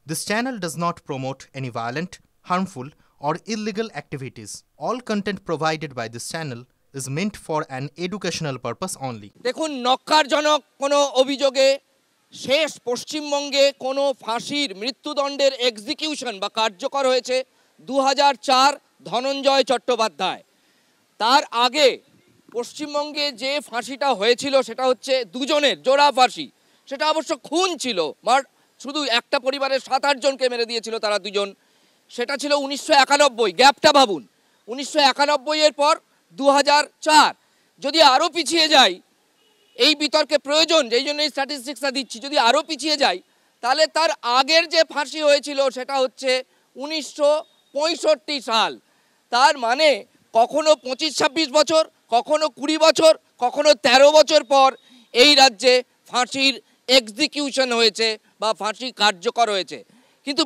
This channel does not promote any violent, harmful, or illegal activities. All content provided by this channel is meant for an educational purpose only. দেখুন, নক্কারজনক কোনো অভিযোগে শেষ পশ্চিমবঙ্গে কোনো ফাঁসির মৃত্যুদণ্ডের এক্সিকিউশন বা কার্যকর হয়েছে 2004 ধনঞ্জয় চট্টোপাধ্যায়। তার আগে পশ্চিমবঙ্গে যে ফাঁসিটা হয়েছিল সেটা হচ্ছে দুজনের জোড়া ফাঁসি। সেটা অবশ্য খুন ছিল, শুধু একটা পরিবারের 7-8 জনকে মেরে দিয়েছিল তারা দুজন। সেটা ছিল 1991, গ্যাপটা ভাবুন। 1991 এর পর 2004। যদি আরও পিছিয়ে যাই, এই বিতর্কে প্রয়োজন, যেই জন্য এই স্ট্যাটিস্টিক্সটা দিচ্ছি, যদি আরও পিছিয়ে যাই তাহলে তার আগের যে ফাঁসি হয়েছিল সেটা হচ্ছে 1965 সাল। তার মানে কখনো 25-26 বছর, কখনো 20 বছর, কখনো 13 বছর পর এই রাজ্যে ফাঁসির এক্সিকিউশন হয়েছে বা ফাঁসি কার্যকর হয়েছে। কিন্তু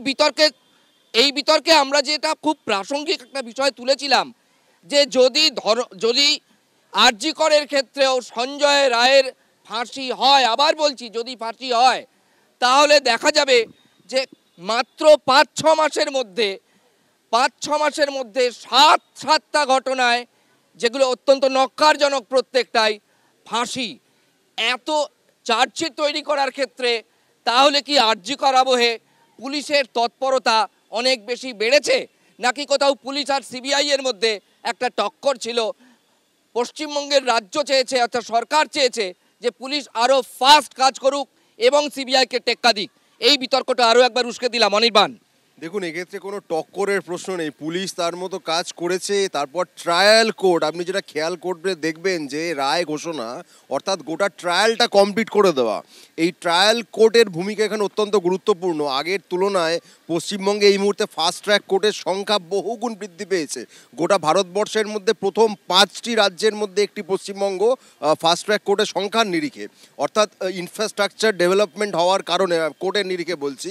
এই বিতর্কে আমরা যেটা খুব প্রাসঙ্গিক একটা বিষয় তুলেছিলাম, যে যদি আরজি করের ক্ষেত্রেও সঞ্জয় রায়ের ফাঁসি হয়, আবার বলছি যদি ফাঁসি হয়, তাহলে দেখা যাবে যে মাত্র 5-6 মাসের মধ্যে 7টা ঘটনায়, যেগুলো অত্যন্ত নক্কারজনক প্রত্যেকটাই, ফাঁসি। এত চার্জশিট তৈরি করার ক্ষেত্রে তাহলে কি আরজি কর আবহে পুলিশের তৎপরতা অনেক বেশি বেড়েছে, নাকি কোথাও পুলিশ আর সিবিআই এর মধ্যে একটা টক্কর ছিল? পশ্চিমবঙ্গের রাজ্য চেয়েছে, অর্থাৎ সরকার চেয়েছে যে পুলিশ আরও ফাস্ট কাজ করুক এবং সিবিআইকে টেক্কা দিক। এই বিতর্কটা আরও একবার উস্কে দিলাম। অনির্বাণ, দেখুন, এক্ষেত্রে কোনো টক্করের প্রশ্ন নেই। পুলিশ তার মতো কাজ করেছে। তারপর ট্রায়াল কোর্ট, আপনি যেটা খেয়াল করবে দেখবেন যে রায় ঘোষণা, অর্থাৎ গোটা ট্রায়ালটা কমপ্লিট করে দেওয়া, এই ট্রায়াল কোর্টের ভূমিকা এখানে অত্যন্ত গুরুত্বপূর্ণ। আগের তুলনায় পশ্চিমবঙ্গে এই মুহূর্তে ফাস্ট ট্র্যাক কোর্টের সংখ্যা বহুগুণ বৃদ্ধি পেয়েছে। গোটা ভারতবর্ষের মধ্যে প্রথম 5টি রাজ্যের মধ্যে একটি পশ্চিমবঙ্গ ফাস্ট ট্র্যাক কোর্টের সংখ্যার নিরিখে, অর্থাৎ ইনফ্রাস্ট্রাকচার ডেভেলপমেন্ট হওয়ার কারণে কোর্টের নিরিখে বলছি,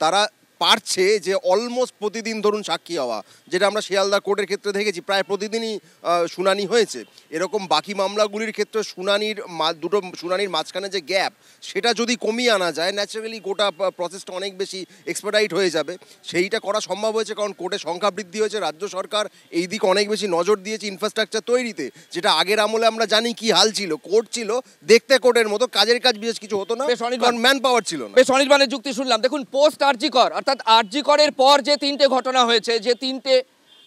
তারা পারছে যে অলমোস্ট প্রতিদিন ধরুন সাক্ষী হওয়া, যেটা আমরা শিয়ালদা কোর্টের ক্ষেত্রে দেখেছি প্রায় প্রতিদিনই শুনানি হয়েছে। এরকম বাকি মামলাগুলির ক্ষেত্রে দুটো শুনানির মাঝখানে যে গ্যাপ, সেটা যদি কমিয়ে আনা যায়, ন্যাচারালি গোটা প্রসেসটা অনেক বেশি এক্সপার্টাইট হয়ে যাবে। সেইটা করা সম্ভব হয়েছে কারণ কোর্টের সংখ্যা বৃদ্ধি হয়েছে। রাজ্য সরকার এই দিকে অনেক বেশি নজর দিয়েছে ইনফ্রাস্ট্রাকচার তৈরিতে, যেটা আগের আমলে আমরা জানি কি হাল ছিল। কোর্ট ছিল দেখতে কোর্টের মতো, কাজের কাজ বিশেষ কিছু হতো না, কারণ ম্যান পাওয়ার ছিল না। বেশ, অনির্বাণের যুক্তি শুনলাম। দেখুন, পোস্ট আরজি কর, অর্থাৎ আরজি করের পর যে 3টে ঘটনা হয়েছে, যে 3টে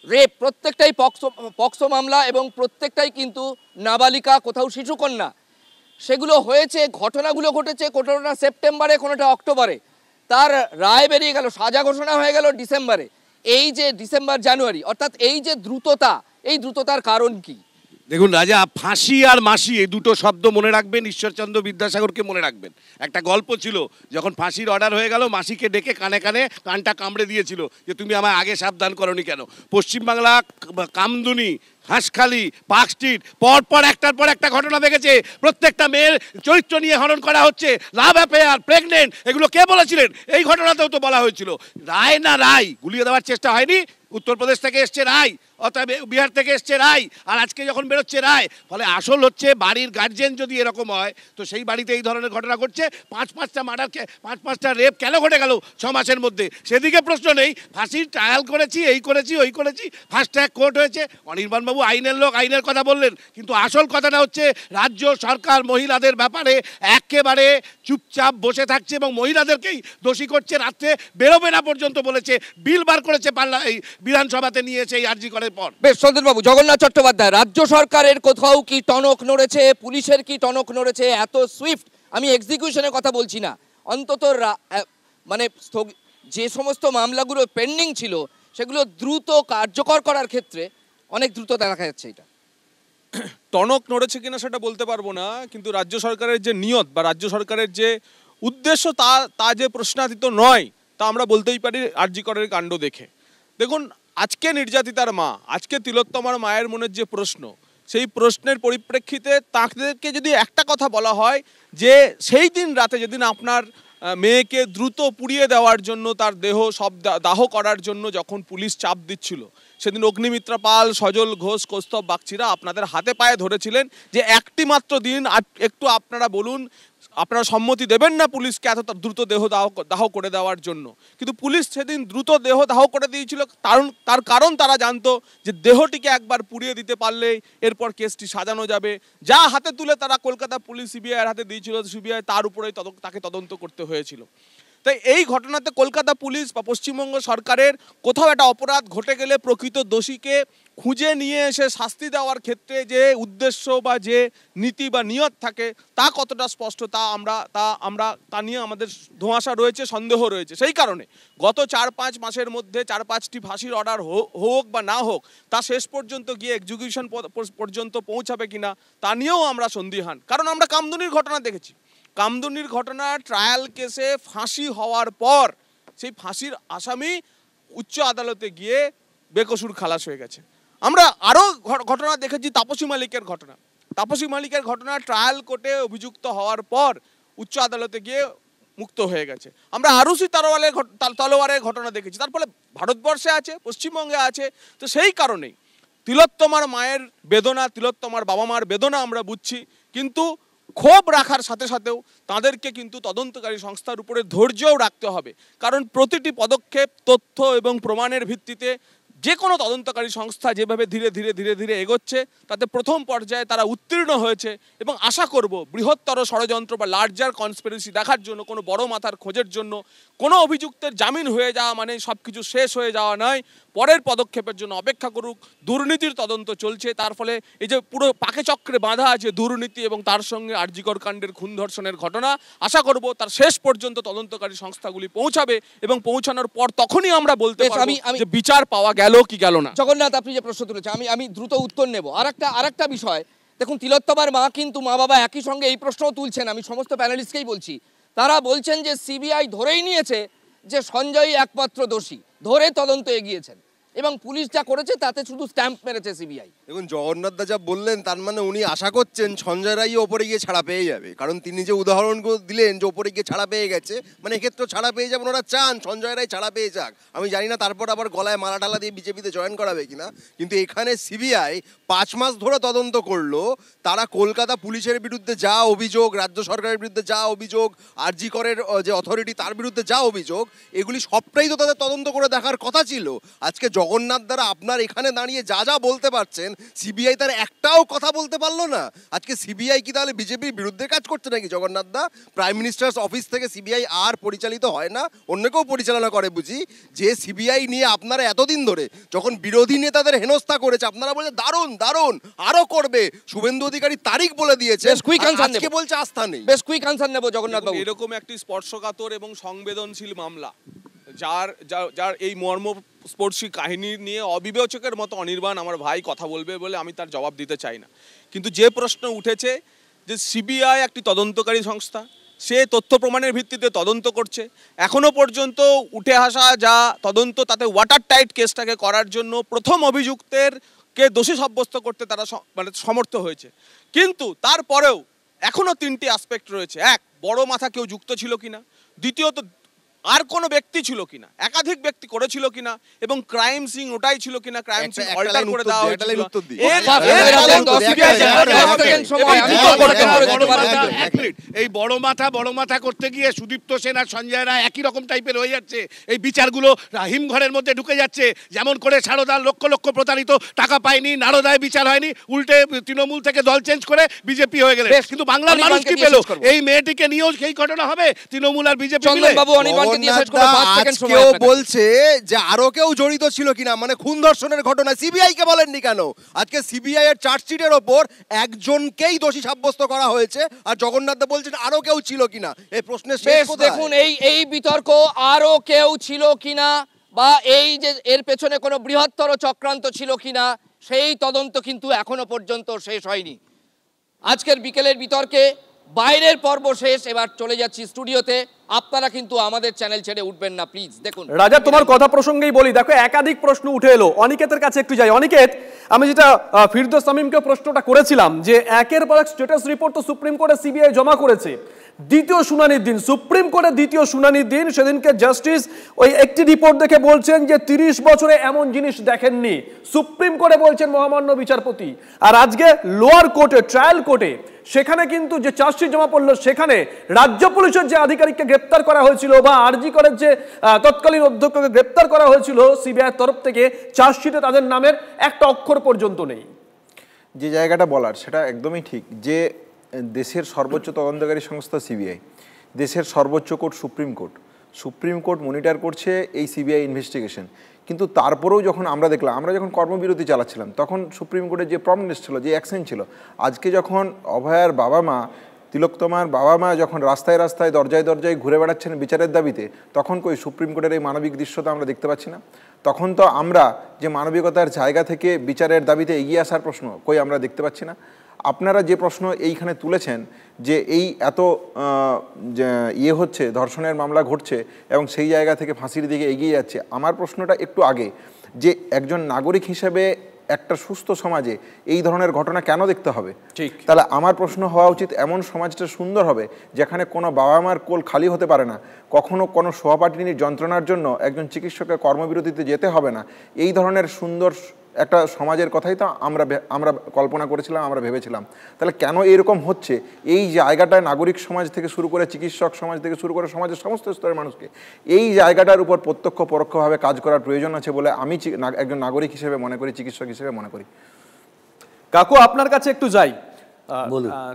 রেপ, প্রত্যেকটাই পক্সো মামলা এবং প্রত্যেকটাই কিন্তু নাবালিকা, কোথাও শিশুকন্যা। সেগুলো হয়েছে, ঘটনাগুলো ঘটেছে, কোনোটা সেপ্টেম্বরে, কোনোটা অক্টোবরে। তার রায় বেরিয়ে গেল, সাজা ঘোষণা হয়ে গেল ডিসেম্বরে। এই যে ডিসেম্বর জানুয়ারি, অর্থাৎ এই যে দ্রুততা, এই দ্রুততার কারণ কি? দেখুন রাজা, ফাঁসি আর মাসি এই দুটো শব্দ মনে রাখবেন, ঈশ্বরচন্দ্র বিদ্যাসাগরকে মনে রাখবেন। একটা গল্প ছিল, যখন ফাঁসির অর্ডার হয়ে গেল, মাসিকে ডেকে কানে কানে কানটা কামড়ে দিয়েছিল যে তুমি আমায় আগে সাবধান করনি কেন। পশ্চিমবাংলা, কামদুনি, হাঁসখালি, পার্ক স্ট্রিট পরপর একটার পর একটা ঘটনা দেখেছে। প্রত্যেকটা মেয়ের চরিত্র নিয়ে হনন করা হচ্ছে, লাভ অ্যাফেয়ার, প্রেগনেন্ট, এগুলো কে বলেছিলেন? এই ঘটনাতেও তো বলা হয়েছিল। রায় না রায়, গুলিয়ে দেওয়ার চেষ্টা হয়নি। উত্তরপ্রদেশ থেকে এসছে রায়, অর্থাৎ বিহার থেকে এসছে রায়, আর আজকে যখন বেরোচ্ছে রায়। ফলে আসল হচ্ছে বাড়ির গার্জেন যদি এরকম হয়, তো সেই বাড়িতে এই ধরনের ঘটনা ঘটছে। 5-5টা মার্ডারকে, 5-5টা রেপ কেন ঘটে গেল 6 মাসের মধ্যে? সেদিকে প্রশ্ন নেই। ফাঁসির ট্রায়াল করেছি, এই করেছি, ওই করেছি, ফাস্ট ট্র্যাক কোর্ট হয়েছে। অনির্বাণবাবু আইনের লোক, আইনের কথা বললেন, কিন্তু আসল কথাটা হচ্ছে রাজ্য সরকার মহিলাদের ব্যাপারে একেবারে চুপচাপ বসে থাকছে এবং মহিলাদেরকেই দোষী করছে। রাত্রে বেরোবে না পর্যন্ত বলেছে, বিল বার করেছে এই বিধানসভাতে নিয়েছে এই আরজি করার পর। বেশ, সন্দীপবাবু, জগন্নাথ চট্টোপাধ্যায়, রাজ্য সরকারের কোথাও কি টনক নড়েছে? পুলিশের কি টনক নড়েছে? এত সুইফট, আমি এক্সিকিউশনের কথা বলছি না, অন্তত মানে যে সমস্ত মামলাগুলো পেন্ডিং ছিল সেগুলো দ্রুত কার্যকর করার ক্ষেত্রে অনেক দ্রুততা দেখা যাচ্ছে। এটা টনক নড়েছে কিনা সেটা বলতে পারবো না, কিন্তু রাজ্য সরকারের যে নিয়ত বা রাজ্য সরকারের যে উদ্দেশ্য তা যে প্রশ্নাতীত নয়, তা আমরা বলতেই পারি আরজি করের কাণ্ড দেখে। দেখুন, আজকে নির্যাতিতার মা, আজকে তিলোত্তমার মায়ের মনের যে প্রশ্ন, সেই প্রশ্নের পরিপ্রেক্ষিতে তাদেরকে যদি একটা কথা বলা হয় যে সেই দিন রাতে যেদিন আপনার মেয়েকে দ্রুত পুড়িয়ে দেওয়ার জন্য, তার দেহ সব দাহ করার জন্য যখন পুলিশ চাপ দিচ্ছিল, সেদিন অগ্নিমিত্রা পাল, সজল ঘোষ, কৌস্তব বাগচিরা আপনাদের হাতে পায়ে ধরেছিলেন যে একটি মাত্র দিন, একটু আপনারা বলুন আপনারা সম্মতি দেবেন না পুলিশকে এত দ্রুত দেহ দাহ করে দেওয়ার জন্য, কিন্তু পুলিশ সেদিন দ্রুত দেহ দাহ করে দিয়েছিল। তার কারণ তারা জানতো যে দেহটিকে একবার পুড়িয়ে দিতে পারলে এরপর কেসটি সাজানো যাবে। যা হাতে তুলে তারা কলকাতা পুলিশ সিবিআইয়ের হাতে দিয়েছিল, সিবিআই তার উপরেই তাকে তদন্ত করতে হয়েছিল। তাই এই ঘটনাতে কলকাতা পুলিশ বা পশ্চিমবঙ্গ সরকারের কোথাও একটা অপরাধ ঘটে গেলে প্রকৃত দোষীকে খুঁজে নিয়ে এসে শাস্তি দেওয়ার ক্ষেত্রে যে উদ্দেশ্য বা যে নীতি বা নিয়ত থাকে তা কতটা স্পষ্ট তা নিয়ে আমাদের ধোঁয়াশা রয়েছে, সন্দেহ রয়েছে। সেই কারণে গত 4-5 মাসের মধ্যে 4-5টি ফাঁসির অর্ডার হোক বা না হোক, তা শেষ পর্যন্ত গিয়ে এক্সিকিউশন পর্যন্ত পৌঁছাবে কিনা তা নিয়েও আমরা সন্দিহান। কারণ আমরা কামদুনির ঘটনা দেখেছি। কামদুনির ঘটনা ট্রায়াল কেসে ফাঁসি হওয়ার পর সেই ফাঁসির আসামি উচ্চ আদালতে গিয়ে বেকসুর খালাস হয়ে গেছে। আমরা আরও ঘটনা দেখেছি, তাপসী মালিকের ঘটনা। তাপসী মালিকের ঘটনা ট্রায়াল কোর্টে অভিযুক্ত হওয়ার পর উচ্চ আদালতে গিয়ে মুক্ত হয়ে গেছে। আমরা আরুষি তলোয়ারের ঘটনা দেখেছি। তার ফলে ভারতবর্ষে আছে, পশ্চিমবঙ্গে আছে। তো সেই কারণেই তিলোত্তমার মায়ের বেদনা, তিলোত্তমার বাবা মার বেদনা আমরা বুঝছি, কিন্তু ক্ষোভ রাখার সাথে সাথেও তাদেরকে কিন্তু তদন্তকারী সংস্থার উপরে ধৈর্যও রাখতে হবে। কারণ প্রতিটি পদক্ষেপ তথ্য এবং প্রমাণের ভিত্তিতে যে কোনো তদন্তকারী সংস্থা যেভাবে ধীরে ধীরে ধীরে ধীরে এগোচ্ছে, তাতে প্রথম পর্যায়ে তারা উত্তীর্ণ হয়েছে। এবং আশা করব বৃহত্তর ষড়যন্ত্র বা লার্জার কনস্পিরেসি দেখার জন্য, কোনো বড় মাথার খোঁজের জন্য, কোনো অভিযুক্তের জামিন হয়ে যাওয়া মানে সব কিছু শেষ হয়ে যাওয়া নয়। পরের পদক্ষেপের জন্য অপেক্ষা করুক। দুর্নীতির তদন্ত চলছে, তার ফলে এই যে পুরো পাকে চক্রে বাঁধা আছে দুর্নীতি এবং তার সঙ্গে আরজিকর কাণ্ডের খুন ধর্ষণের ঘটনা, আশা করব তার শেষ পর্যন্ত তদন্তকারী সংস্থাগুলি পৌঁছাবে এবং পৌঁছানোর পর তখনই আমরা বলতে পারবো যে বিচার পাওয়া গেল কি গেল না। জগন্নাথ, আপনি যে প্রশ্ন তুলেছেন আমি দ্রুত উত্তর নেব। আরেকটা বিষয় দেখুন, তিলোত্তমার মা কিন্তু মা বাবা একই সঙ্গে এই প্রশ্নও তুলছেন। আমি সমস্ত প্যানেলিস্টকেই বলছি, তারা বলছেন যে সিবিআই ধরেই নিয়েছে যে সঞ্জয় একমাত্র দোষী, ধরে তদন্ত এগিয়েছেন এবং পুলিশ যা করেছে তাতে শুধু স্ট্যাম্প মেরেছে সিবিআই। দেখুন, জগন্নাথ দা যা বললেন তার মানে উনি আশা করছেন সঞ্জয় রায় ওপরে গিয়ে ছাড়া পেয়ে যাবে। কারণ তিনি যে উদাহরণগুলো দিলেন যে ওপরে গিয়ে ছাড়া পেয়ে গেছে, মানে এক্ষেত্রে ছাড়া পেয়ে যাবেন, ওরা চান সঞ্জয় রায় ছাড়া পেয়ে যাক। আমি জানি না তারপর আবার গলায় মালা টালা দিয়ে বিজেপিতে জয়েন করাবে কিনা, কিন্তু এখানে সিবিআই 5 মাস ধরে তদন্ত করলো। তারা কলকাতা পুলিশের বিরুদ্ধে যা অভিযোগ, রাজ্য সরকারের বিরুদ্ধে যা অভিযোগ, আরজি করের যে অথরিটি তার বিরুদ্ধে যা অভিযোগ, এগুলি সবটাই তো তাদের তদন্ত করে দেখার কথা ছিল। আজকে জগন্নাথ দ্বারা আপনার এখানে দাঁড়িয়ে যা যা বলতে পারছেন, সিবিআই তার একটাও কথা বলতে পারলো না। আজকে সিবিআই কি তাহলে বিজেপির বিরুদ্ধে কাজ করছে নাকি? জগন্নাথ দা, প্রাইম মিনিস্টার্স অফিস থেকে সিবিআই আর পরিচালিত হয় না, অন্য কেউ পরিচালনা করে বুঝি? যে সিবিআই নিয়ে আপনারা এতদিন ধরে যখন বিরোধী নেতাদের হেনস্থা করেছে, আপনারা বলে দারুণ দারুণ আরো করবে, শুভেন্দু অধিকারী তারিখ বলে দিয়েছে, আজকে বলছে আস্থা নেই। বেশ কুইক আনসার নেব জগন্নাথ বাবু। এরকম একটি স্পর্শকাতর এবং সংবেদনশীল মামলা, যার এই মর্মস্পর্শী কাহিনী নিয়ে অবিবেচকের মতো অনির্বাণ আমার ভাই কথা বলবে বলে আমি তার জবাব দিতে চাই না। কিন্তু যে প্রশ্ন উঠেছে যে সিবিআই একটি তদন্তকারী সংস্থা, সে তথ্য প্রমাণের ভিত্তিতে তদন্ত করছে, এখনো পর্যন্ত উঠে আসা যা তদন্ত তাতে ওয়াটার টাইট কেসটাকে করার জন্য প্রথম অভিযুক্তের কে দোষী সাব্যস্ত করতে তারা সমর্থ হয়েছে। কিন্তু তারপরেও এখনো 3টি অ্যাসপেক্ট রয়েছে। এক, বড় মাথা কেউ যুক্ত ছিল কিনা, দ্বিতীয়ত আর কোনো ব্যক্তি ছিল কিনা, একাধিক ব্যক্তি করেছিল কিনা, এবং ক্রাইম সিন ওটাই ছিল কিনা, ক্রাইম সিন অল্টার করে দেওয়া হয়েছিল। এই বড় মাথা করতে গিয়ে সুদীপ্ত সেন আর সঞ্জয় রায় একই রকম টাইপের হয়ে যাচ্ছে। এই বিচারগুলো হিমঘরের মধ্যে ঢুকে যাচ্ছে। যেমন করে সারদার লক্ষ লক্ষ প্রতারিত টাকা পায়নি, নারদায় বিচার হয়নি, উল্টে তৃণমূল থেকে দল চেঞ্জ করে বিজেপি হয়ে গেলে। কিন্তু বাংলার মানুষ কি পেল? এই মেয়েটিকে নিয়েও সেই ঘটনা হবে, তৃণমূল আর বিজেপি মিলে। কেউ বলছে যে আরো কেউ জড়িত ছিল কিনা, মানে খুন ধর্ষণের ঘটনা সিবিআই কে বলেননি কেন? আজকে সিবিআই এর চার্জশিটের ওপর একজনকেই দোষী সাব্যস্ত করা হয়েছে, আর জগন্নাথ দা বলছেন আরো কেউ ছিল কিনা। এই প্রশ্নের শেষ কোথায়? দেখুন, এই বিতর্ক আরো কেউ ছিল কিনা বা এই যে এর পেছনে কোনো বৃহত্তর চক্রান্ত ছিল কিনা, সেই তদন্ত কিন্তু এখনো পর্যন্ত শেষ হয়নি। আজকের বিকেলের বিতর্কে বাইরের পর্ব শেষ, এবার চলে যাচ্ছি স্টুডিওতে। আপনারা কিন্তু আমাদের চ্যানেল ছেড়ে উঠবেন না প্লিজ। দেখুন রাজা, তোমার কথা প্রসঙ্গেই বলি, দেখো একাধিক প্রশ্ন উঠে এলো। অনিকেতের কাছে একটু যাই। অনিকেত, আমি যেটা ফিরদৌস তামিমকে প্রশ্নটা করেছিলাম যে একের পর এক স্ট্যাটাস রিপোর্ট তো সুপ্রিম কোর্টে সিবিআই জমা করেছে, দ্বিতীয় শুনানির দিন, সুপ্রিম কোর্টের দ্বিতীয় শুনানির দিন, সেদিনকে জাস্টিস ওই একটি রিপোর্ট দেখে বলছেন যে 30 বছরে এমন জিনিস দেখেননি, সুপ্রিম কোর্টে বলছেন মহামান্য বিচারপতি। আর আজকে লোয়ার কোর্টে, ট্রায়াল কোর্টে, সেখানে কিন্তু যে চার্জশিট জমা পড়লো, সেখানে রাজ্য পুলিশের যে আধিকারিককে গ্রেপ্তার করা হয়েছিল বা আরজি করের যে তৎকালীন অধ্যক্ষকে গ্রেপ্তার করা হয়েছিল সিবিআইয়ের তরফ থেকে, চার্জশিটে তাদের নামের একটা অক্ষর পর্যন্ত নেই। যে জায়গাটা বলার সেটা একদমই ঠিক, যে দেশের সর্বোচ্চ তদন্তকারী সংস্থা সিবিআই, দেশের সর্বোচ্চ কোর্ট সুপ্রিম কোর্ট মনিটর করছে এই সিবিআই ইনভেস্টিগেশন। কিন্তু তারপরেও যখন আমরা দেখলাম, আমরা যখন কর্মবিরতি চালাচ্ছিলাম, তখন সুপ্রিম কোর্টের যে প্রমনেস ছিল, যে অ্যাকশন ছিল, আজকে যখন অভয়ার বাবা মা, তিলোত্তমার বাবা মা যখন রাস্তায় রাস্তায় দরজায় দরজায় ঘুরে বেড়াচ্ছেন বিচারের দাবিতে, তখন কই সুপ্রিম কোর্টের এই মানবিক দৃশ্যটা আমরা দেখতে পাচ্ছি না? তখন তো আমরা যে মানবিকতার জায়গা থেকে বিচারের দাবিতে এগিয়ে আসার প্রশ্ন কই আমরা দেখতে পাচ্ছি না? আপনারা যে প্রশ্ন এইখানে তুলেছেন যে এই এত ইয়ে হচ্ছে, ধর্ষণের মামলা ঘটছে এবং সেই জায়গা থেকে ফাঁসির দিকে এগিয়ে যাচ্ছে, আমার প্রশ্নটা একটু আগে, যে একজন নাগরিক হিসেবে একটা সুস্থ সমাজে এই ধরনের ঘটনা কেন দেখতে হবে? ঠিক। তাহলে আমার প্রশ্ন হওয়া উচিত, এমন সমাজটা সুন্দর হবে যেখানে কোনো বাবা মার কোল খালি হতে পারে না, কখনো কোনো সহপাঠিনীর যন্ত্রণার জন্য একজন চিকিৎসকের কর্মবিরতিতে যেতে হবে না। এই ধরনের সুন্দর একটা সমাজের কথাই তো আমরা কল্পনা করেছিলাম, আমরা ভেবেছিলাম। তাহলে কেন এরকম হচ্ছে? এই জায়গাটায় নাগরিক সমাজ থেকে শুরু করে চিকিৎসক সমাজ থেকে শুরু করে সমাজের সমস্ত স্তরের মানুষকে এই জায়গাটার উপর প্রত্যক্ষ পরোক্ষভাবে কাজ করার প্রয়োজন আছে বলে আমি একজন নাগরিক হিসেবে মনে করি, চিকিৎসক হিসেবে মনে করি। কাকু, আপনার কাছে একটু যাই।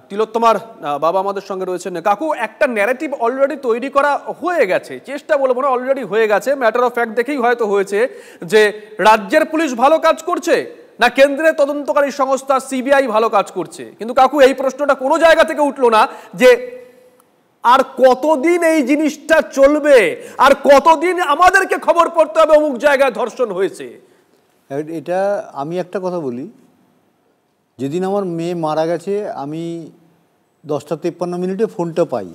তিলোত্তমার বাবা আমাদের সঙ্গে রয়েছেন। কাকু, একটা ন্যারেটিভ অলরেডি তৈরি করা হয়ে গেছে, চেষ্টা বলবো না, অলরেডি হয়ে গেছে, ম্যাটার অফ ফ্যাক্ট দেখেই হয়তো হয়েছে, যে রাজ্যের পুলিশ ভালো কাজ করছে না কেন্দ্রের তদন্তকারী সংস্থা সিবিআই ভালো কাজ করছে। কিন্তু কাকু, এই প্রশ্নটা কোনো জায়গা থেকে উঠলো না যে আর কতদিন এই জিনিসটা চলবে, আর কতদিন আমাদেরকে খবর পড়তে হবে অমুক জায়গায় ধর্ষণ হয়েছে। এটা আমি একটা কথা বলি, যেদিন আমার মেয়ে মারা গেছে আমি 10:53 ফোনটা পাই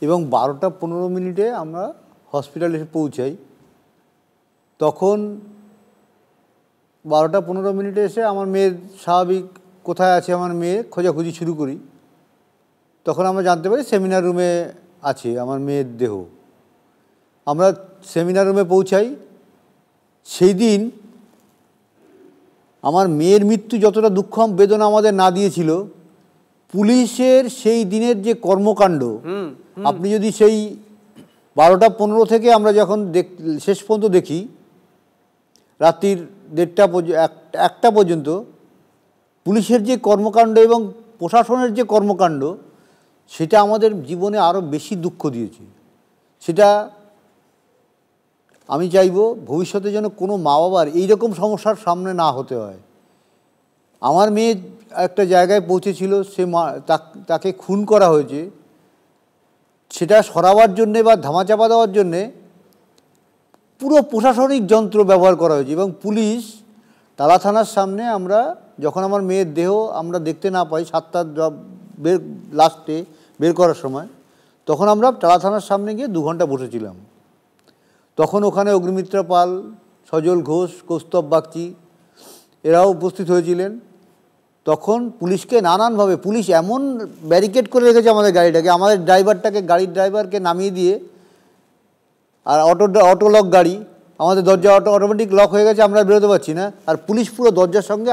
এবং 12:15 আমরা হসপিটালে এসে পৌঁছাই। তখন 12:15 এসে আমার মেয়ের স্বাভাবিক কোথায় আছে আমার মেয়ে খোঁজাখুঁজি শুরু করি। তখন আমরা জানতে পারি সেমিনার রুমে আছে আমার মেয়ের দেহ। আমরা সেমিনার রুমে পৌঁছাই। সেই দিন আমার মেয়ের মৃত্যু যতটা দুঃখ বেদনা আমাদের না দিয়েছিল, পুলিশের সেই দিনের যে কর্মকাণ্ড, আপনি যদি সেই 12:15 থেকে আমরা যখন শেষ পর্যন্ত দেখি রাত্রির 1টা পর্যন্ত, পুলিশের যে কর্মকাণ্ড এবং প্রশাসনের যে কর্মকাণ্ড, সেটা আমাদের জীবনে আরও বেশি দুঃখ দিয়েছে। সেটা আমি চাইব ভবিষ্যতে যেন কোনো মা বাবার এইরকম সমস্যার সামনে না হতে হয়। আমার মেয়ে একটা জায়গায় পৌঁছেছিল, সে তাকে খুন করা হয়েছে, সেটা সরাবার জন্যে বা ধামাচাপা দেওয়ার জন্যে পুরো প্রশাসনিক যন্ত্র ব্যবহার করা হয়েছে। এবং পুলিশ টালা থানার সামনে, আমরা যখন আমার মেয়ের দেহ আমরা দেখতে না পাই 7টার লাস্টে বের করার সময়, তখন আমরা টালা থানার সামনে গিয়ে 2 ঘন্টা বসেছিলাম। তখন ওখানে অগ্নিমিত্রা পাল, সজল ঘোষ, কৌস্তব বাগচি এরাও উপস্থিত হয়েছিলেন। তখন পুলিশকে নানানভাবে, পুলিশ এমন ব্যারিকেড করে রেখেছে আমাদের গাড়িটাকে, আমাদের গাড়ির ড্রাইভারকে নামিয়ে দিয়ে, আর অটো লক গাড়ি, আমাদের দরজা অটোমেটিক লক হয়ে গেছে, আমরা বেরোতে পারছি না, আর পুলিশ পুরো দরজার সঙ্গে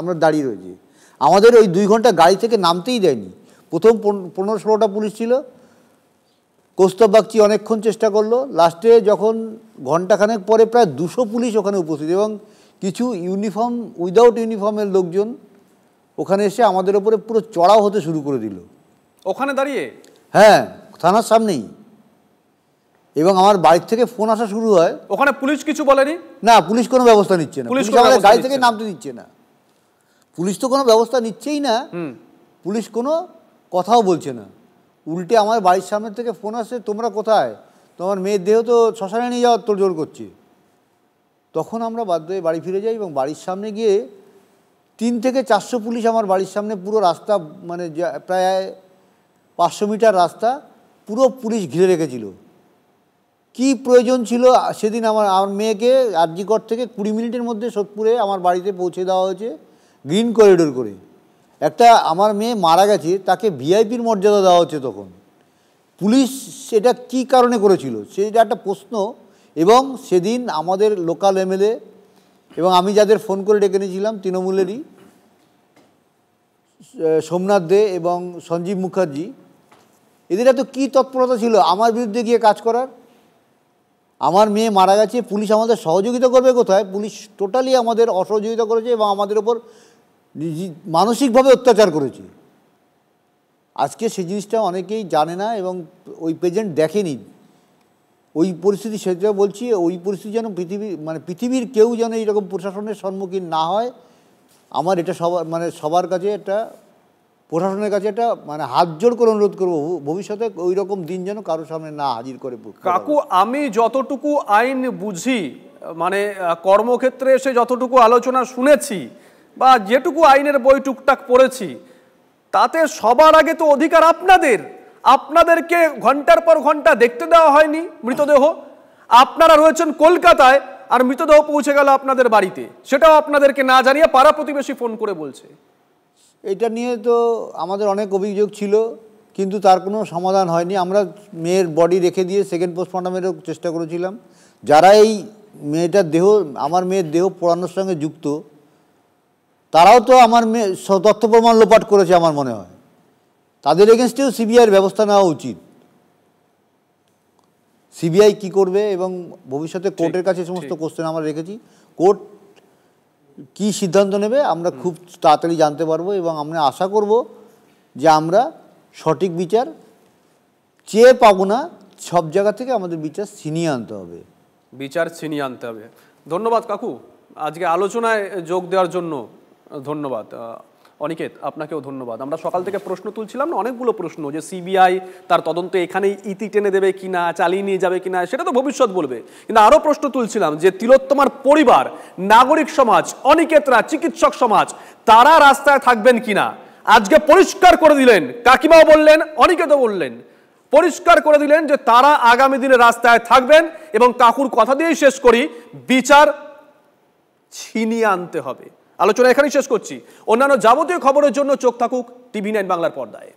আমরা দাঁড়িয়ে রয়েছি। আমাদের ওই 2 ঘন্টা গাড়ি থেকে নামতেই দেয়নি। প্রথম 15-16টা পুলিশ ছিল, কৌস্তব বাগচি অনেকক্ষণ চেষ্টা করলো, লাস্টে যখন ঘণ্টাখানেক পরে প্রায় 200 পুলিশ ওখানে উপস্থিত এবং কিছু উইদাউট ইউনিফর্মের লোকজন ওখানে এসে আমাদের ওপরে পুরো চড়াও হতে শুরু করে দিল ওখানে দাঁড়িয়ে। হ্যাঁ, থানার সামনেই। এবং আমার বাড়ির থেকে ফোন আসা শুরু হয়। ওখানে পুলিশ কিছু বলেনি? না, পুলিশ কোনো ব্যবস্থা নিচ্ছে না, পুলিশ আমাদের গাড়ি থেকে নামতে দিচ্ছে না, পুলিশ তো কোনো ব্যবস্থা নিচ্ছেই না, পুলিশ কোনো কথাও বলছে না। উল্টে আমার বাড়ির সামনে থেকে ফোন আসছে, তোমরা কোথায়, তোমার মেয়ের দেহ তো শ্মশানে নিয়ে যাওয়ার তোড়জোড় করছে। তখন আমরা বাধ্য হয়ে বাড়ি ফিরে যাই এবং বাড়ির সামনে গিয়ে 300 থেকে 400 পুলিশ আমার বাড়ির সামনে পুরো রাস্তা, মানে প্রায় 500 মিটার রাস্তা পুরো পুলিশ ঘিরে রেখেছিল। কি প্রয়োজন ছিল সেদিন? আমার মেয়েকে আরজিকর থেকে 20 মিনিটের মধ্যে সোদপুরে আমার বাড়িতে পৌঁছে দেওয়া হয়েছে গ্রিন করিডোর করে। একটা আমার মেয়ে মারা গেছে, তাকে ভিআইপির মর্যাদা দেওয়া হচ্ছে তখন। পুলিশ সেটা কি কারণে করেছিল সেটা একটা প্রশ্ন। এবং সেদিন আমাদের লোকাল এমএলএ এবং আমি যাদের ফোন করে ডেকে নিয়েছিলাম তৃণমূলেরই সোমনাথ দে এবং সঞ্জীব মুখার্জি, এদের এত কী তৎপরতা ছিল আমার বিরুদ্ধে গিয়ে কাজ করার। আমার মেয়ে মারা গেছে, পুলিশ আমাদের সহযোগিতা করবে কোথায়? পুলিশ টোটালি আমাদের অসহযোগিতা করেছে এবং আমাদের ওপর মানসিকভাবে অত্যাচার করেছে। আজকে সেই জিনিসটা অনেকেই জানে না এবং ওই প্রেজেন্ট দেখেনি ওই পরিস্থিতি। সেটা বলছি, ওই পরিস্থিতি যেন পৃথিবীর কেউ যেন এইরকম প্রশাসনের সম্মুখীন না হয়। আমার এটা সবার কাছে একটা প্রশাসনের কাছে একটা হাত জোড় করে অনুরোধ করবো, ভবিষ্যতে ওই রকম দিন যেন কারোর সামনে না হাজির করে। কাকু, আমি যতটুকু আইন বুঝি, কর্মক্ষেত্রে এসে যতটুকু আলোচনা শুনেছি বা যেটুকু আইনের বই টুকটাক পড়েছি, তাতে সবার আগে তো অধিকার আপনাদেরকে ঘন্টার পর ঘন্টা দেখতে দেওয়া হয়নি মৃতদেহ। আপনারা রয়েছেন কলকাতায় আর মৃতদেহ পৌঁছে গেল আপনাদের বাড়িতে, সেটাও আপনাদেরকে না জানিয়ে পাড়া প্রতিবেশী ফোন করে বলছে। এটা নিয়ে তো আমাদের অনেক অভিযোগ ছিল, কিন্তু তার কোনো সমাধান হয়নি। আমরা মেয়ের বডি রেখে দিয়ে সেকেন্ড পোস্টমর্টমেরও চেষ্টা করেছিলাম। যারা এই আমার মেয়ের দেহ পোড়ানোর সঙ্গে যুক্ত, তারাও তো আমার মেয়ে তথ্য প্রমাণ লোপাট করেছে আমার মনে হয়। তাদের এগেনস্টেও সিবিআইয়ের ব্যবস্থা নেওয়া উচিত। সিবিআই কি করবে এবং ভবিষ্যতে কোর্টের কাছে সমস্ত কোশ্চেন আমরা রেখেছি। কোর্ট কি সিদ্ধান্ত নেবে আমরা খুব তাড়াতাড়ি জানতে পারবো এবং আমরা আশা করব যে আমরা সঠিক বিচার চেয়ে পাবো না, সব জায়গা থেকে আমাদের বিচার ছিনিয়ে আনতে হবে। ধন্যবাদ কাকু, আজকে আলোচনায় যোগ দেওয়ার জন্য ধন্যবাদ। অনিকেত, আপনাকেও ধন্যবাদ। আমরা সকাল থেকে প্রশ্ন তুলছিলাম না, অনেকগুলো প্রশ্ন, যে সিবিআই তার তদন্ত এখানেই ইতি টেনে দেবে কিনা, চালিয়ে নিয়ে যাবে কিনা, সেটা তো ভবিষ্যৎ বলবে। কিন্তু আরও প্রশ্ন তুলছিলাম যে তিলোত্তমার পরিবার, নাগরিক সমাজ, অনিকেতরা, চিকিৎসক সমাজ, তারা রাস্তায় থাকবেন কিনা। আজকে পরিষ্কার করে দিলেন, কাকিমাও বললেন, অনিকেতও বললেন, পরিষ্কার করে দিলেন যে তারা আগামী দিনে রাস্তায় থাকবেন। এবং কাকুর কথা দিয়েই শেষ করি, বিচার ছিনিয়ে আনতে হবে। আলোচনা এখানেই শেষ করছি। অন্যান্য যাবতীয় খবরের জন্য চোখ থাকুক TV9 বাংলার পর্দায়।